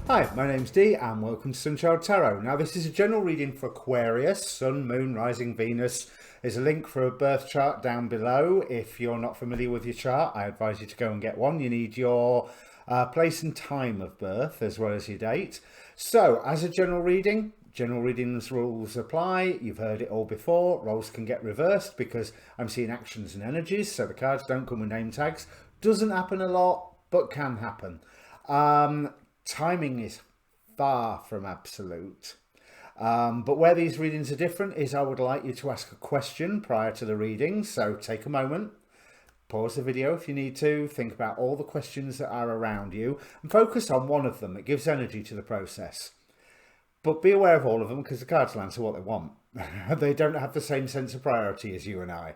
Hi, my name's Dee and welcome to Sunchild Tarot. Now this is a general reading for Aquarius, Sun, Moon, Rising, Venus. There's a link for a birth chart down below. If you're not familiar with your chart, I advise you to go and get one. You need your place and time of birth as well as your date. So as a general readings rules apply. You've heard it all before. Roles can get reversed because I'm seeing actions and energies, so the cards don't come with name tags. Doesn't happen a lot, but can happen. Timing is far from absolute, but where these readings are different is I would like you to ask a question prior to the reading. So take a moment, pause the video if you need to, think about all the questions that are around you and focus on one of them. It gives energy to the process, but be aware of all of them because the cards will answer what they want. They don't have the same sense of priority as you and I.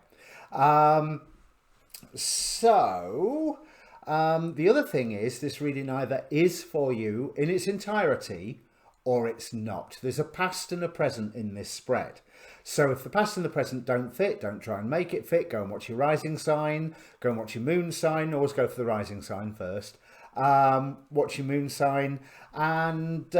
The other thing is this reading either is for you in its entirety or it's not. There's a past and a present in this spread. So if the past and the present don't fit, don't try and make it fit. Go and watch your rising sign, go and watch your moon sign. Always go for the rising sign first. Watch your moon sign and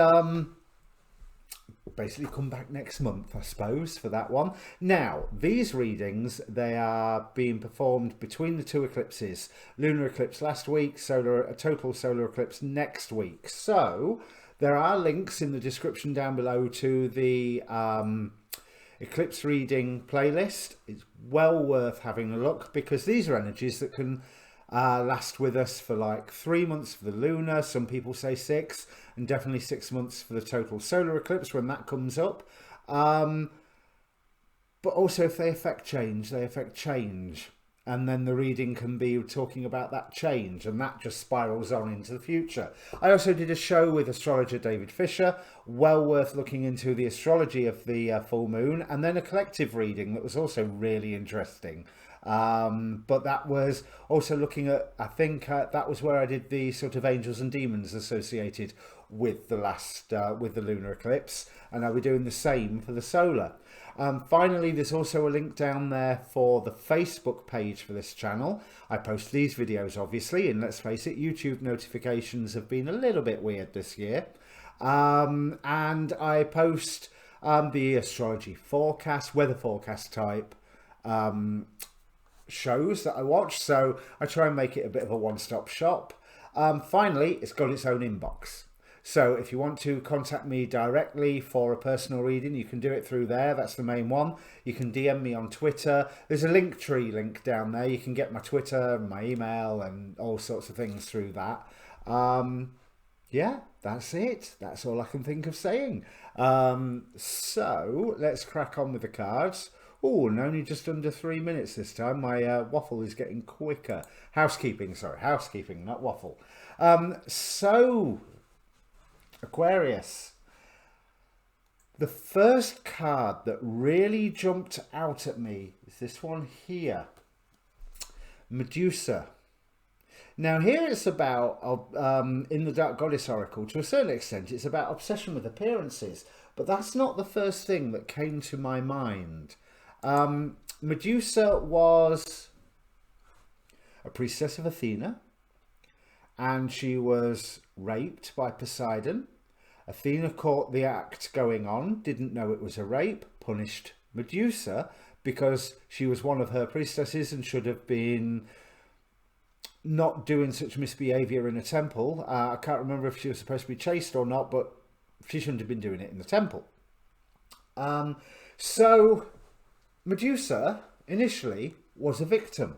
basically come back next month, I suppose, for that one. Now, these readings, they are being performed between the two eclipses. Lunar eclipse last week, a total solar eclipse next week. So there are links in the description down below to the eclipse reading playlist. It's well worth having a look because these are energies that can last with us for like 3 months for the lunar. Some people say 6, and definitely 6 months for the total solar eclipse when that comes up. But also if they affect change, they affect change. And then the reading can be talking about that change, and that just spirals on into the future. I also did a show with astrologer David Fischer, well worth looking into the astrology of the full moon, and then a collective reading that was also really interesting. But that was also looking at, I think that was where I did the sort of angels and demons associated with the last, with the lunar eclipse, and I'll be doing the same for the solar. Finally, there's also a link down there for the Facebook page for this channel. I post these videos obviously, and let's face it, YouTube notifications have been a little bit weird this year. And I post the astrology forecast, weather forecast type shows that I watch, so I try and make it a bit of a one-stop shop. Finally, it's got its own inbox, so if you want to contact me directly for a personal reading, you can do it through there. That's the main one. You can DM me on Twitter. There's a Linktree link down there. You can get my Twitter, my email, and all sorts of things through that. Yeah, that's it. That's all I can think of saying. So let's crack on with the cards. Oh, and only just under 3 minutes this time. My waffle is getting quicker. Housekeeping, not waffle. So, Aquarius. The first card that really jumped out at me is this one here. Medusa. Now here it's about, in the Dark Goddess Oracle, to a certain extent, it's about obsession with appearances. But that's not the first thing that came to my mind. Medusa was a priestess of Athena, and she was raped by Poseidon. Athena caught the act going on, didn't know it was a rape, punished Medusa because she was one of her priestesses and should have been not doing such misbehavior in a temple. I can't remember if she was supposed to be chaste or not, but she shouldn't have been doing it in the temple. So Medusa initially was a victim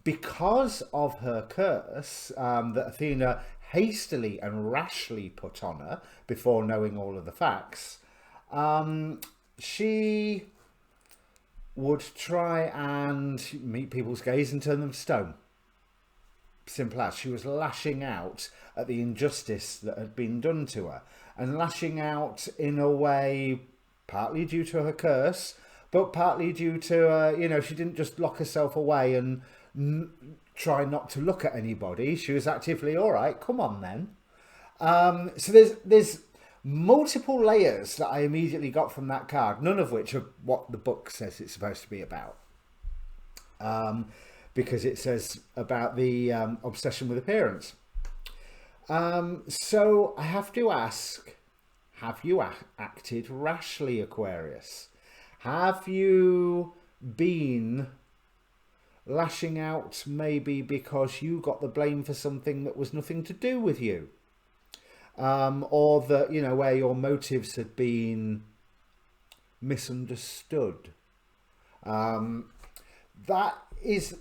because of her curse that Athena hastily and rashly put on her before knowing all of the facts. She would try and meet people's gaze and turn them to stone. Simple as. She was lashing out at the injustice that had been done to her, and lashing out in a way partly due to her curse, but partly due to, you know, she didn't just lock herself away and try not to look at anybody. She was actively, all right, come on then. So there's multiple layers that I immediately got from that card, none of which are what the book says it's supposed to be about. Because it says about the obsession with appearance. So I have to ask, have you acted rashly, Aquarius? Have you been lashing out maybe because you got the blame for something that was nothing to do with you? Or that, you know, where your motives had been misunderstood. That is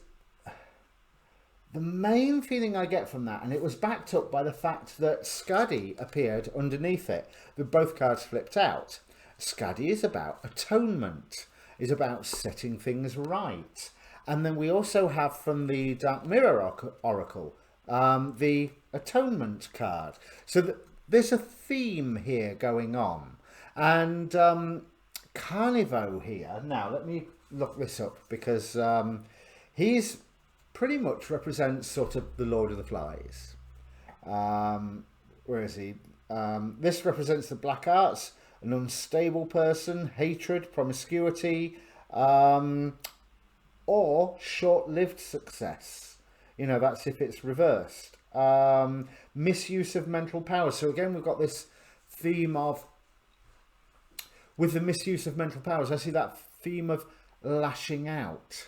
the main feeling I get from that, and it was backed up by the fact that Skadi appeared underneath it, with both cards flipped out. Skadi is about atonement, is about setting things right. And then we also have from the Dark Mirror Oracle, the atonement card. So there's a theme here going on. And Carnivo here, now let me look this up, because he's pretty much represents sort of the Lord of the Flies. Where is he? This represents the black arts, an unstable person, hatred, promiscuity, or short-lived success. You know, that's if it's reversed. Misuse of mental power. So again, we've got this theme of, with the misuse of mental powers, I see that theme of lashing out.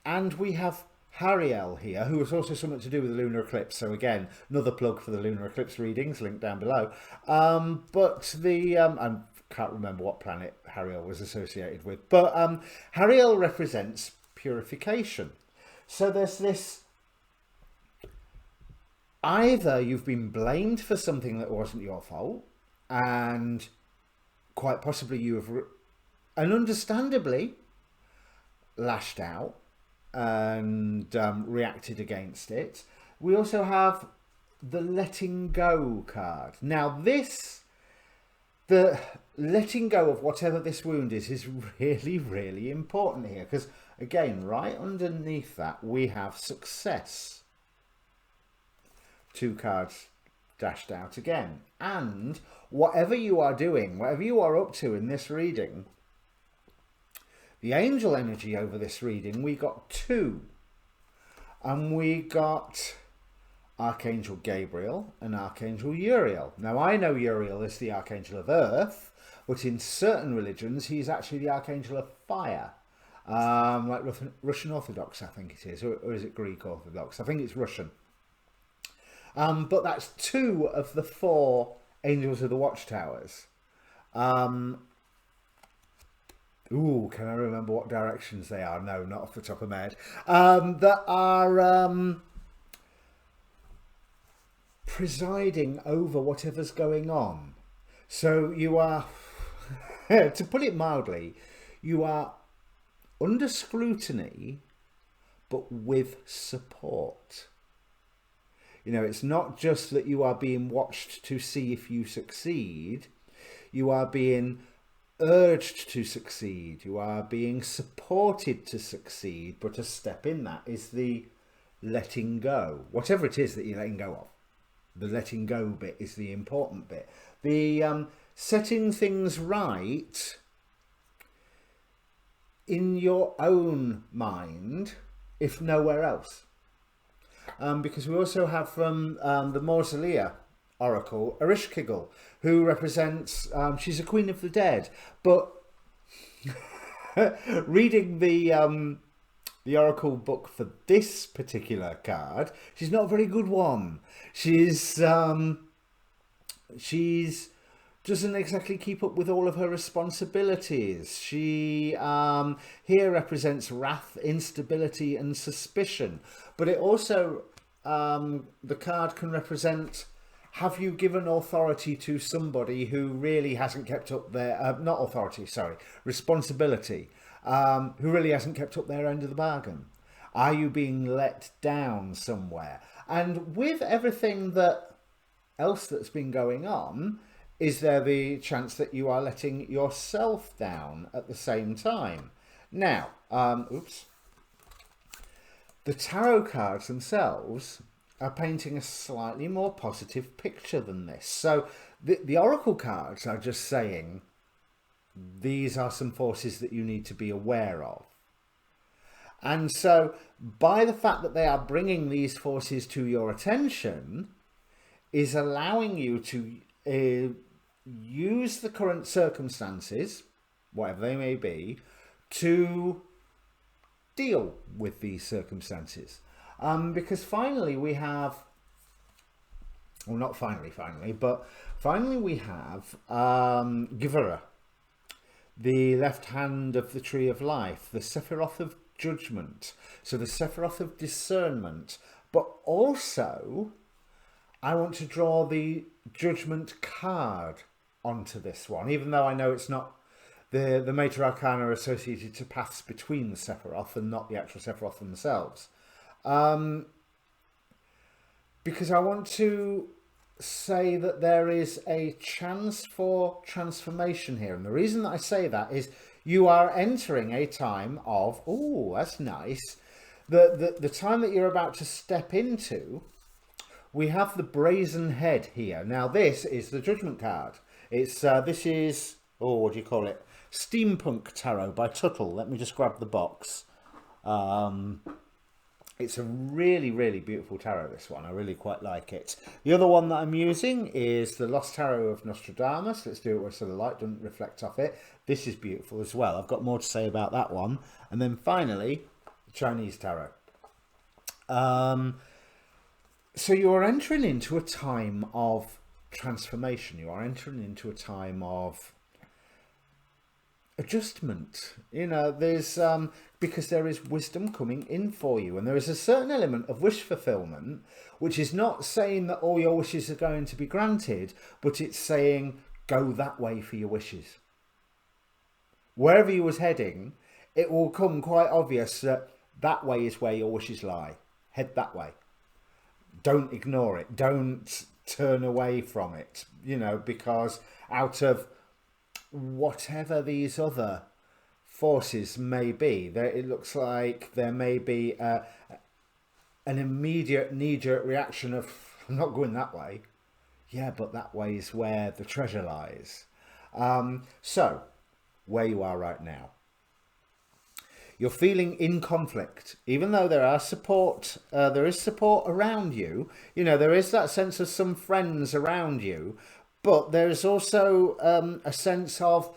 And we have Hariel here, who has also something to do with the lunar eclipse. So again, another plug for the lunar eclipse readings, linked down below. But the I can't remember what planet Hariel was associated with, but Hariel represents purification. So there's this, either you've been blamed for something that wasn't your fault, and quite possibly you have, and understandably, lashed out and reacted against it. We also have the letting go card. Now this, the letting go of whatever this wound is really, really important here, because again, right underneath that we have success. Two cards dashed out again. And whatever you are doing, whatever you are up to in this reading, the angel energy over this reading, we got 2. And we got Archangel Gabriel and Archangel Uriel. Now, I know Uriel is the Archangel of Earth, but in certain religions, he's actually the Archangel of Fire. Like Russian Orthodox, I think it is. Or is it Greek Orthodox? I think it's Russian. But that's 2 of the 4 angels of the watchtowers. Ooh, can I remember what directions they are? No, not off the top of my head. That are presiding over whatever's going on. So you are, to put it mildly, you are under scrutiny, but with support. You know, it's not just that you are being watched to see if you succeed. You are being urged to succeed. You are being supported to succeed. But a step in that is the letting go. Whatever it is that you're letting go of. The letting go bit is the important bit. The setting things right in your own mind, if nowhere else. Because we also have from the Mausolea Oracle, Ereshkigal, who represents, she's a queen of the dead, but reading the Oracle book for this particular card, she's not a very good one. She's doesn't exactly keep up with all of her responsibilities. She here represents wrath, instability and suspicion, but it also the card can represent, have you given authority to somebody who really hasn't kept up their not authority, sorry, responsibility, who really hasn't kept up their end of the bargain? Are you being let down somewhere? And with everything that else that's been going on, is there the chance that you are letting yourself down at the same time? Now, the tarot cards themselves are painting a slightly more positive picture than this. So the oracle cards are just saying, these are some forces that you need to be aware of. And so by the fact that they are bringing these forces to your attention is allowing you to use the current circumstances, whatever they may be, to deal with these circumstances. Because finally we have, well, not finally, but finally we have Givera, the left hand of the tree of life, the Sephiroth of judgment, so the Sephiroth of discernment. But also I want to draw the judgment card onto this one, even though I know it's not the Major Arcana are associated to paths between the Sephiroth and not the actual Sephiroth themselves. Because I want to say that there is a chance for transformation here. And the reason that I say that is you are entering a time of, oh, that's nice. The time that you're about to step into, we have the brazen head here. Now this is the judgment card. It's this is, oh, what do you call it? Steampunk Tarot by Tuttle. Let me just grab the box. It's a really, really beautiful tarot, this one. I really quite like it. The other one that I'm using is the Lost Tarot of Nostradamus. Let's do it where so the light doesn't reflect off it. This is beautiful as well. I've got more to say about that one. And then finally, the Chinese Tarot. So you are entering into a time of transformation. You are entering into a time of adjustment. You know, there's because there is wisdom coming in for you, and there is a certain element of wish fulfillment, which is not saying that all your wishes are going to be granted, but it's saying go that way for your wishes. Wherever you was heading, it will come quite obvious that that way is where your wishes lie. Head that way. Don't ignore it. Don't turn away from it, you know, because out of whatever these other forces may be, there, it looks like there may be an immediate knee-jerk reaction of, I'm not going that way. Yeah, but that way is where the treasure lies. So, where you are right now. You're feeling in conflict, even though there are support, there is support around you. You know, there is that sense of some friends around you, but there's also a sense of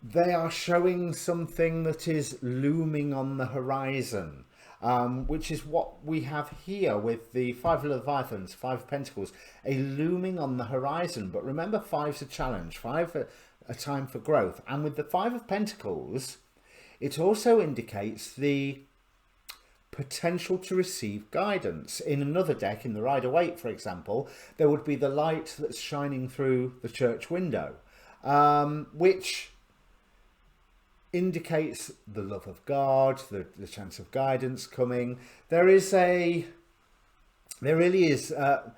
they are showing something that is looming on the horizon, which is what we have here with the Five of Leviathans, Five of Pentacles, a looming on the horizon. But remember, five's a challenge, five a time for growth. And with the Five of Pentacles, it also indicates the potential to receive guidance. In another deck, in the Rider-Waite, for example, there would be the light that's shining through the church window, which indicates the love of God, the chance of guidance coming. There really is a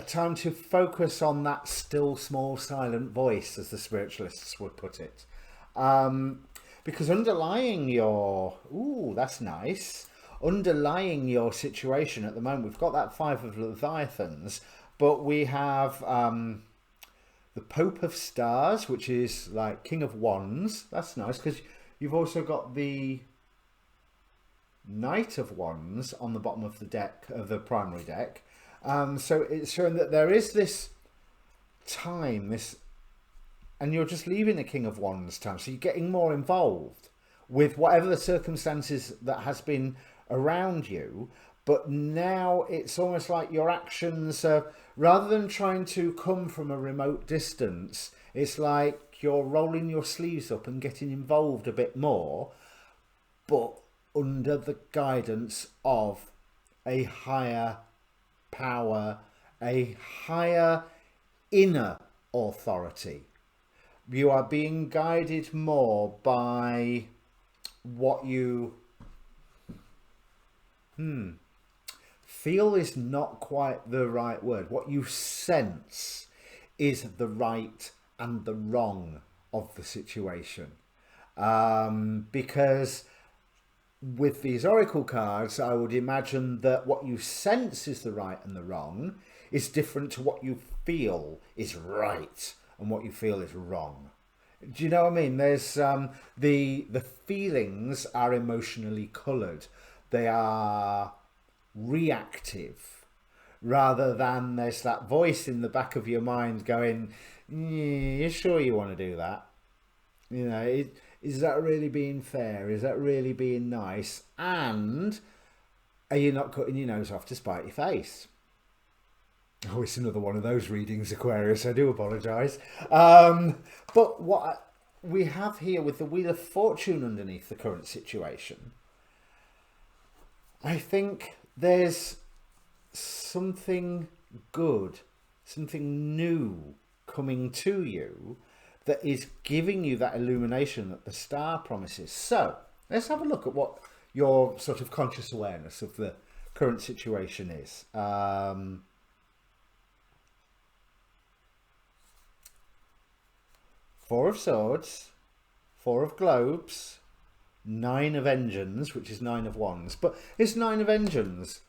time to focus on that still, small, silent voice, as the spiritualists would put it. Because underlying your, ooh, that's nice, underlying your situation at the moment, we've got that Five of Leviathans, but we have the Pope of Stars, which is like King of Wands. That's nice, because you've also got the Knight of Wands on the bottom of the deck, of the primary deck. So it's showing that there is this time, and you're just leaving the King of Wands time, so you're getting more involved with whatever the circumstances that has been around you. But now it's almost like your actions, rather than trying to come from a remote distance, it's like you're rolling your sleeves up and getting involved a bit more, but under the guidance of a higher power, a higher inner authority. You are being guided more by what you feel is not quite the right word. What you sense is the right and the wrong of the situation. Because with these oracle cards, I would imagine that what you sense is the right and the wrong is different to what you feel is right and what you feel is wrong. Do you know what I mean? There's the feelings are emotionally coloured. They are reactive, rather than there's that voice in the back of your mind going, "You sure you want to do that? You know, is that really being fair? Is that really being nice? And are you not cutting your nose off to spite your face?" Oh, it's another one of those readings, Aquarius. I do apologise. But what we have here with the Wheel of Fortune underneath the current situation, I think there's something good, something new coming to you that is giving you that illumination that the star promises. So let's have a look at what your sort of conscious awareness of the current situation is. Four of Swords, Four of Globes, Nine of Engines, which is Nine of Wands. But it's Nine of Engines.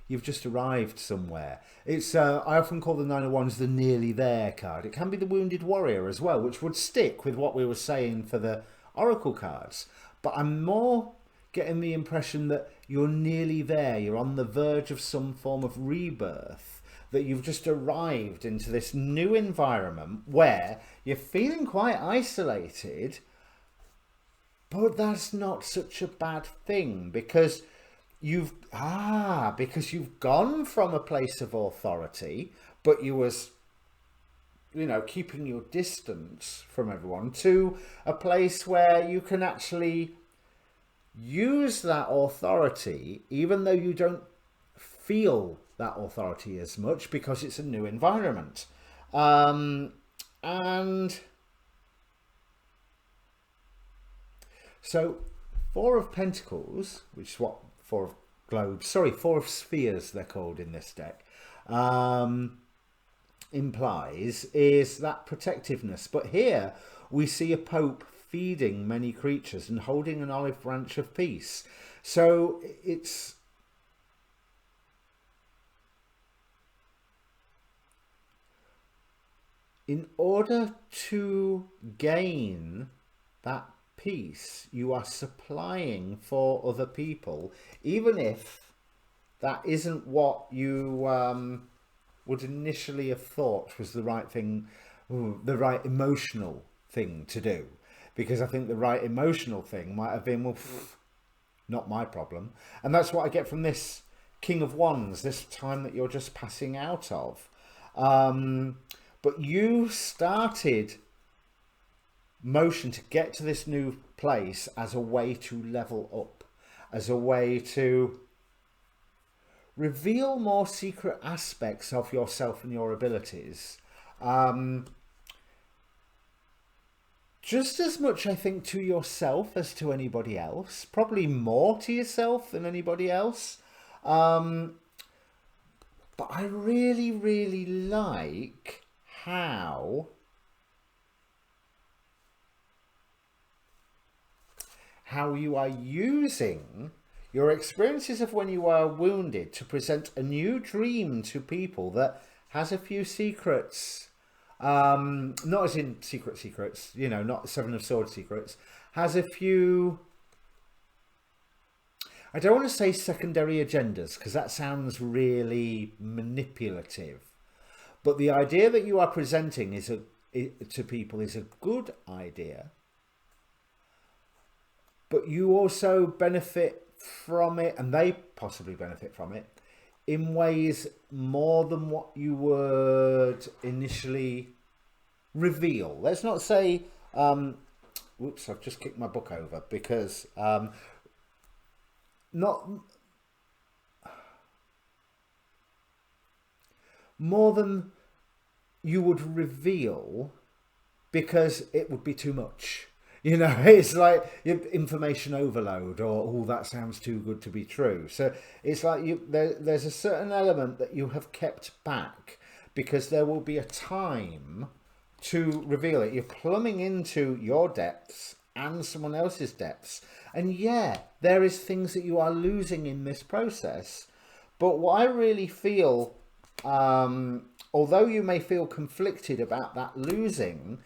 You've just arrived somewhere. It's I often call the Nine of Wands the nearly there card. It can be the Wounded Warrior as well, which would stick with what we were saying for the Oracle cards. But I'm more getting the impression that you're nearly there. You're on the verge of some form of rebirth, that you've just arrived into this new environment where you're feeling quite isolated, but that's not such a bad thing, because you've gone from a place of authority, but you was, you know, keeping your distance from everyone, to a place where you can actually use that authority, even though you don't feel that authority as much, because it's a new environment. And so Four of Pentacles, which is what Four of Globes, sorry, Four of Spheres they're called in this deck, implies, is that protectiveness. But here we see a Pope feeding many creatures and holding an olive branch of peace. So it's, in order to gain that peace, you are supplying for other people, even if that isn't what you would initially have thought was the right thing, the right emotional thing to do. Because I think the right emotional thing might have been, well, not my problem. And that's what I get from this King of Wands, this time that you're just passing out of. But you started motion to get to this new place as a way to level up, as a way to reveal more secret aspects of yourself and your abilities. Just as much, I think, to yourself as to anybody else. Probably more to yourself than anybody else. But I really, really like how you are using your experiences of when you are wounded to present a new dream to people that has a few secrets. Not as in secrets, you know, not Seven of Swords secrets. Has a few, I don't want to say secondary agendas, because that sounds really manipulative. But the idea that you are presenting to people is a good idea. But you also benefit from it, and they possibly benefit from it, in ways more than what you would initially reveal. Let's not say, whoops, I've just kicked my book over, because not more than you would reveal, because it would be too much. You know, it's like information overload, or, oh, that sounds too good to be true. So it's like there's a certain element that you have kept back, because there will be a time to reveal it. You're plumbing into your depths and someone else's depths. And yeah, there is things that you are losing in this process. But what I really feel, although you may feel conflicted about that losing,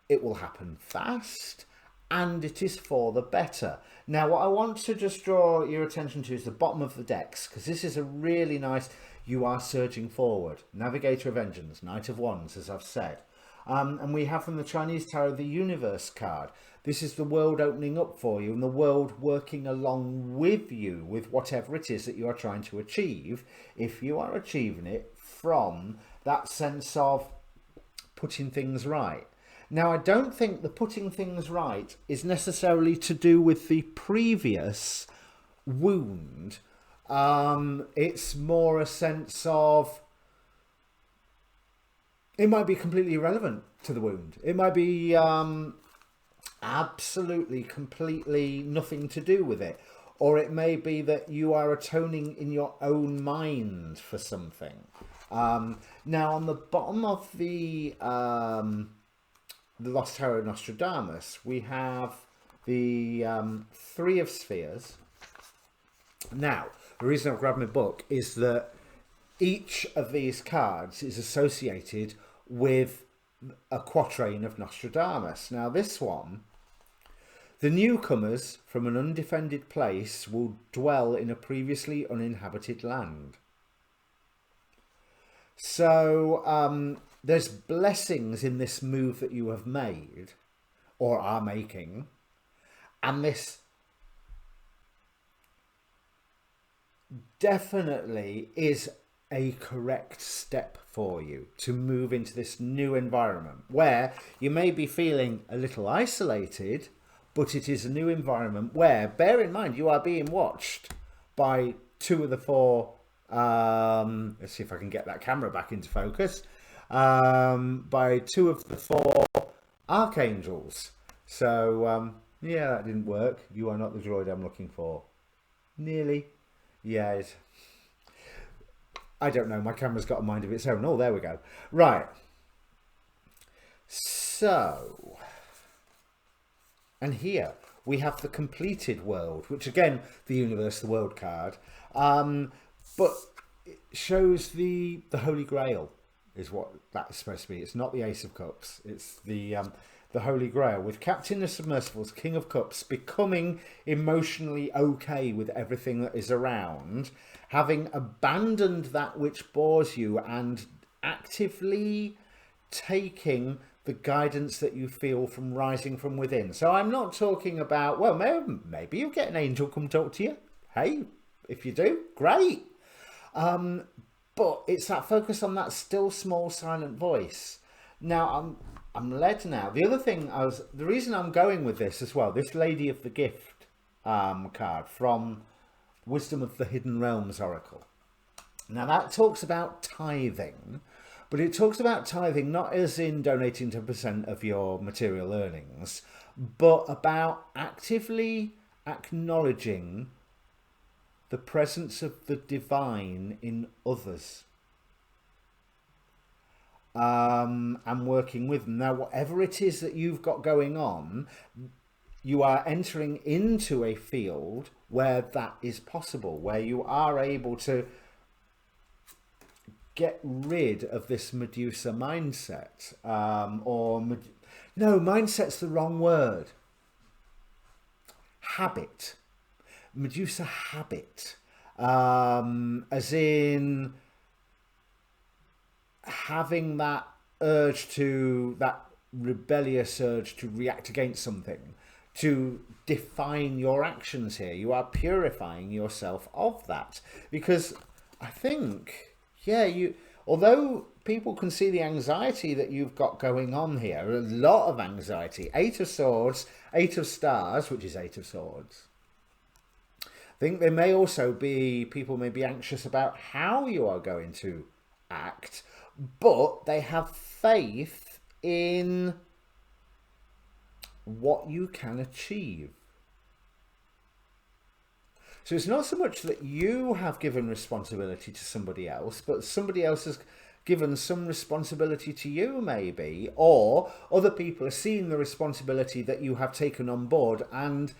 it will happen fast, and it is for the better. Now, what I want to just draw your attention to is the bottom of the decks, because this is a really nice, you are surging forward. Navigator of Engines, Knight of Wands, as I've said. And we have from the Chinese Tarot the Universe card. This is the world opening up for you and the world working along with you with whatever it is that you are trying to achieve, if you are achieving it from that sense of putting things right. Now, I don't think the putting things right is necessarily to do with the previous wound. It's more a sense of, it might be completely irrelevant to the wound. It might be absolutely, completely nothing to do with it. Or it may be that you are atoning in your own mind for something. Now, on the bottom of the Lost Tarot Nostradamus, we have the Three of Spheres. Now, the reason I've grabbed my book is that each of these cards is associated with a quatrain of Nostradamus. Now, this one, the newcomers from an undefended place will dwell in a previously uninhabited land. So, there's blessings in this move that you have made or are making, and this definitely is a correct step for you to move into this new environment where you may be feeling a little isolated, but it is a new environment where, bear in mind, you are being watched by two of the four, let's see if I can get that camera back into focus, by two of the four archangels. So yeah, that didn't work. You are not the droid I'm looking for. Nearly. Yeah, I don't know, my camera's got a mind of its own. Oh, there we go. Right, so, and here we have the completed world, which again, the universe, the world card, but it shows the Holy Grail is what that's supposed to be. It's not the Ace of Cups, it's the Holy Grail, with Captain of Submersibles, King of Cups, becoming emotionally okay with everything that is around, having abandoned that which bores you and actively taking the guidance that you feel from rising from within. So I'm not talking about, well, maybe you'll get an angel come talk to you. Hey, if you do, great. But it's that focus on that still small silent voice. Now, I'm led now. The other thing the reason I'm going with this as well, this Lady of the Gift card from Wisdom of the Hidden Realms Oracle. Now that talks about tithing, but it talks about tithing not as in donating 10% of your material earnings, but about actively acknowledging the presence of the divine in others. And working with them. Now, whatever it is that you've got going on, you are entering into a field where that is possible, where you are able to get rid of this Medusa mindset. No, mindset's the wrong word. Habit. Medusa habit. As in having that rebellious urge to react against something, to define your actions here. You are purifying yourself of that, because I think, yeah, although people can see the anxiety that you've got going on here, a lot of anxiety. 8 of Swords, 8 of Stars, which is 8 of Swords. I think there may also be, people may be anxious about how you are going to act, but they have faith in what you can achieve. So it's not so much that you have given responsibility to somebody else, but somebody else has given some responsibility to you, maybe, or other people are seeing the responsibility that you have taken on board, and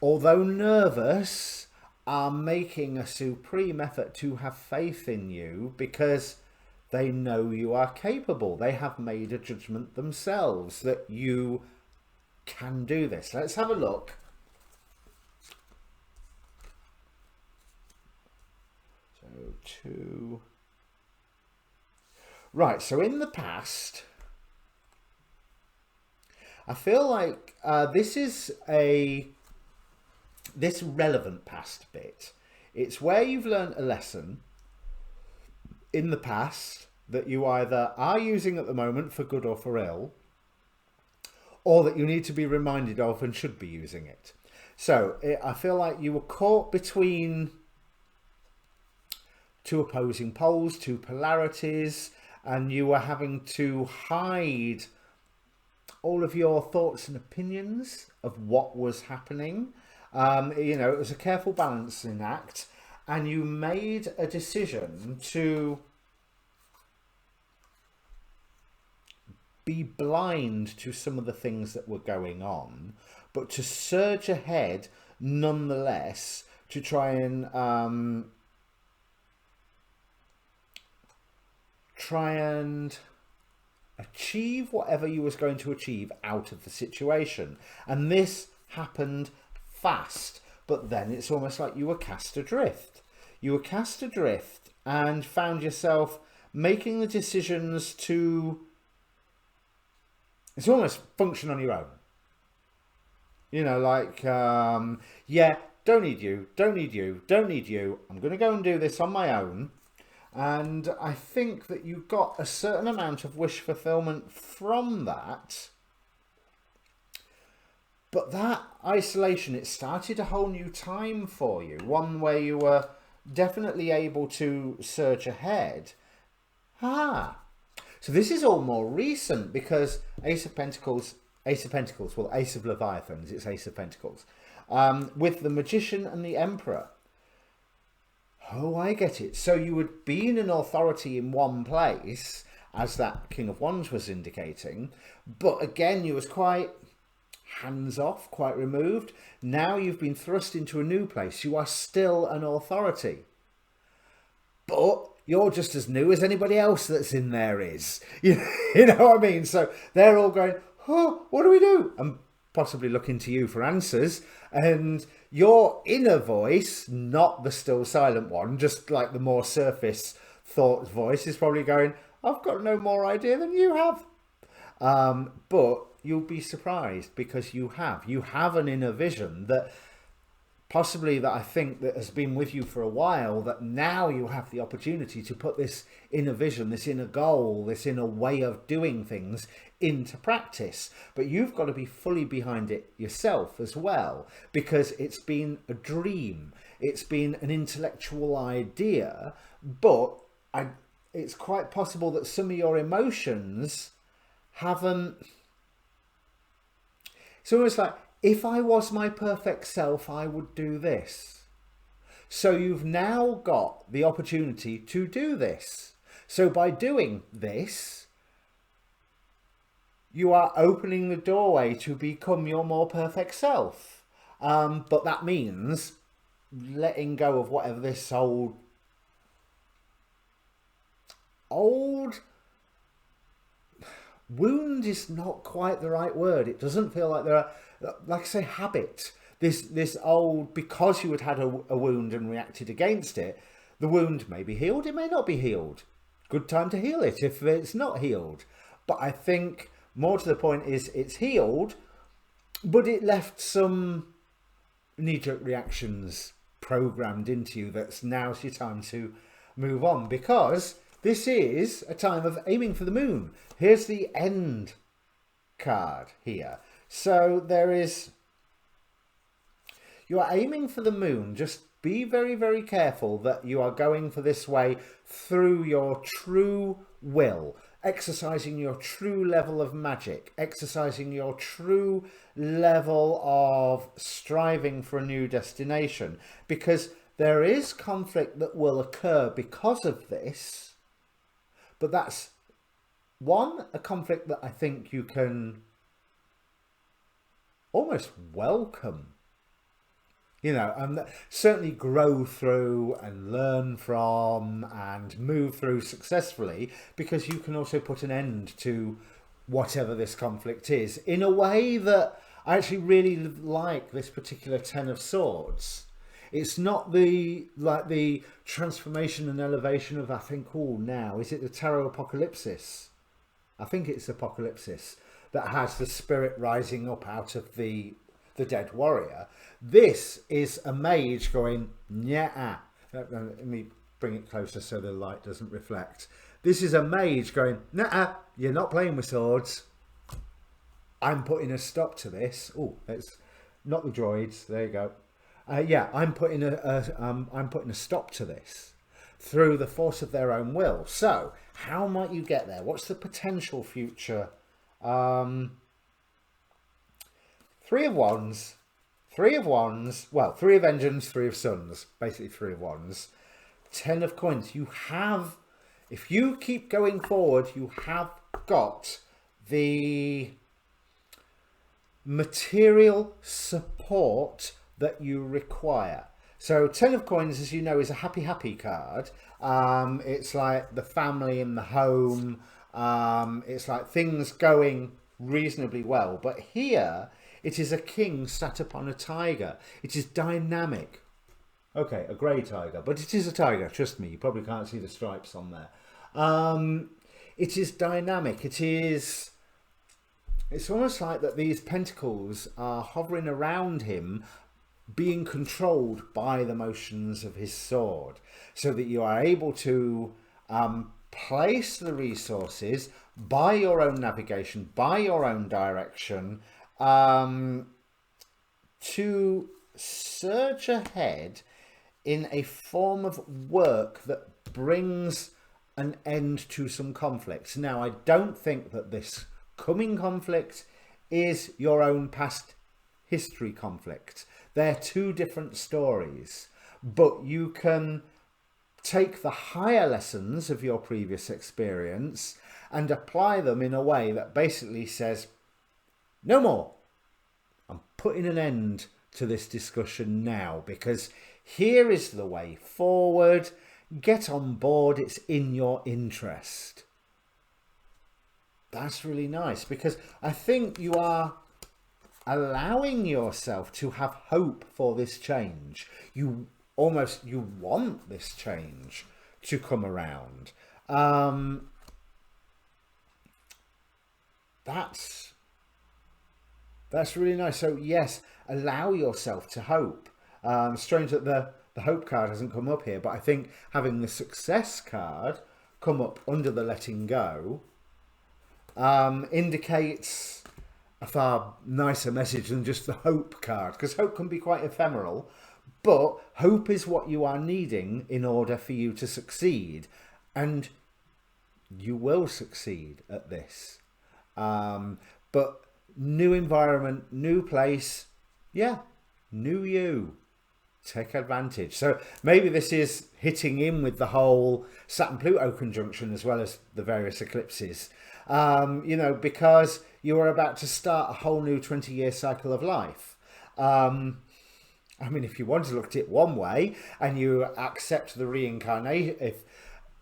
although nervous, are making a supreme effort to have faith in you, because They know you are capable. They have made a judgment themselves that you can do this. Let's have a look. So 2. Right, so in the past, I feel like this relevant past bit. It's where you've learned a lesson in the past that you either are using at the moment for good or for ill, or that you need to be reminded of and should be using it. So I feel like you were caught between two opposing poles, two polarities, and you were having to hide all of your thoughts and opinions of what was happening. You know, it was a careful balancing act, and you made a decision to be blind to some of the things that were going on, but to surge ahead nonetheless to try and achieve whatever you was going to achieve out of the situation. And this happened fast, but then it's almost like you were cast adrift. You were cast adrift and found yourself making the decisions to, it's almost function on your own. You know, like, yeah, don't need you, don't need you, don't need you. I'm going to go and do this on my own. And I think that you got a certain amount of wish fulfillment from that. But that isolation, it started a whole new time for you. One where you were definitely able to surge ahead. So this is all more recent because Ace of Pentacles, well, Ace of Leviathans, it's Ace of Pentacles. With the Magician and the Emperor. Oh, I get it. So you had been an authority in one place, as that King of Wands was indicating, but again, you was quite hands-off, quite removed. Now you've been thrust into a new place. You are still an authority, but you're just as new as anybody else that's in there is. You know what I mean? So they're all going, oh, what do we do? And possibly looking to you for answers. And your inner voice, not the still silent one, just like the more surface thought voice, is probably going, I've got no more idea than you have. But you'll be surprised because you have an inner vision that possibly that I think that has been with you for a while, that now you have the opportunity to put this inner vision, this inner goal, this inner way of doing things into practice. But you've got to be fully behind it yourself as well, because it's been a dream, it's been an intellectual idea, but it's quite possible that some of your emotions haven't. It's almost like, if I was my perfect self, I would do this. So you've now got the opportunity to do this. So by doing this, you are opening the doorway to become your more perfect self. But that means letting go of whatever this old wound is not quite the right word. It doesn't feel like there are, like I say, habit. This old, because you had a wound and reacted against it, the wound may be healed, it may not be healed. Good time to heal it if it's not healed. But I think more to the point is it's healed, but it left some knee-jerk reactions programmed into you. That's now's your time to move on, because this is a time of aiming for the moon. Here's the end card here. So there is, you are aiming for the moon. Just be very, very careful that you are going for this way through your true will, exercising your true level of magic, exercising your true level of striving for a new destination, because there is conflict that will occur because of this. But that's a conflict that I think you can almost welcome. you know, and certainly grow through and learn from and move through successfully, because you can also put an end to whatever this conflict is in a way that I actually really like this particular Ten of Swords. It's not the transformation and elevation of, I think, now, is it the Tarot Apocalypsis? I think it's Apocalypsis that has the spirit rising up out of the dead warrior. This is a mage going, yeah. Let me bring it closer so the light doesn't reflect. This is a mage going, nah, you're not playing with swords. I'm putting a stop to this. Oh, it's not the droids. There you go. Yeah, I'm putting a stop to this through the force of their own will. So, how might you get there? What's the potential future? Three of Wands. Well, Three of Engines, Three of Suns. Basically, Three of Wands. 10 of Coins. You have, if you keep going forward, you have got the material support that you require. So 10 of Coins, as you know, is a happy card. It's like the family and the home. It's like things going reasonably well. But here, it is a king sat upon a tiger. It is dynamic. Okay, a grey tiger, but it is a tiger. Trust me, you probably can't see the stripes on there. It is dynamic. It's almost like that these pentacles are hovering around him, being controlled by the motions of his sword, so that you are able to place the resources by your own navigation, by your own direction, to surge ahead in a form of work that brings an end to some conflicts. Now, I don't think that this coming conflict is your own past history conflict. They're two different stories, but you can take the higher lessons of your previous experience and apply them in a way that basically says, no more. I'm putting an end to this discussion now, because here is the way forward. Get on board. It's in your interest. That's really nice, because I think you are allowing yourself to have hope for this change. You want this change to come around. That's really nice. So yes, allow yourself to hope. Strange that the hope card hasn't come up here, but I think having the success card come up under the letting go indicates a far nicer message than just the hope card, because hope can be quite ephemeral, but hope is what you are needing in order for you to succeed, and you will succeed at this. But new environment, new place, yeah, new you. Take advantage. So maybe this is hitting in with the whole Saturn-Pluto conjunction as well as the various eclipses, you know, because you are about to start a whole new 20-year cycle of life. I mean, if you want to look at it one way and you accept the reincarnation,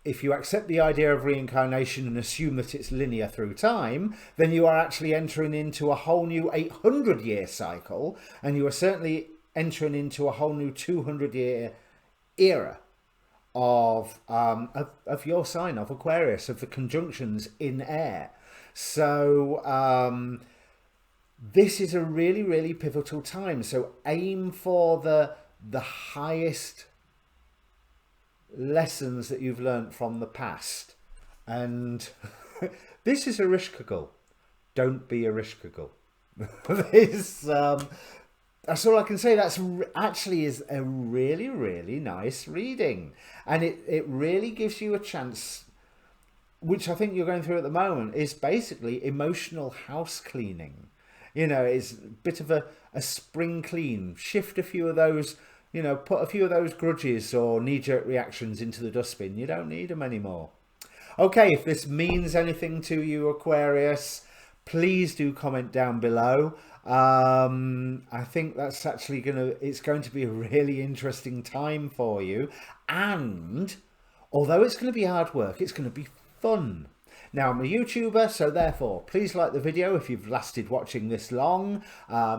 if you accept the idea of reincarnation and assume that it's linear through time, then you are actually entering into a whole new 800-year cycle, and you are certainly entering into a whole new 200-year era of your sign, of Aquarius, of the conjunctions in air. So this is a really, really pivotal time. So aim for the highest lessons that you've learned from the past. And this is a Rishkagul. Don't be a Rishkagul. That's all I can say. That's actually is a really, really nice reading. And it really gives you a chance, which I think you're going through at the moment, is basically emotional house cleaning. You know, it's a bit of a spring clean. Shift a few of those, you know, put a few of those grudges or knee-jerk reactions into the dustbin. You don't need them anymore. Okay, if this means anything to you, Aquarius, please do comment down below. I think that's actually it's going to be a really interesting time for you. And although it's going to be hard work, it's going to be fun. Now, I'm a YouTuber, so therefore, please like the video if you've lasted watching this long.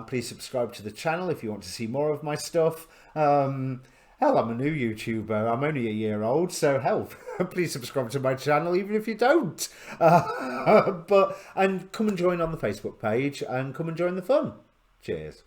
Please subscribe to the channel if you want to see more of my stuff. Hell, I'm a new YouTuber. I'm only a year old, so hell, please subscribe to my channel even if you don't. And come and join on the Facebook page and come and join the fun. Cheers.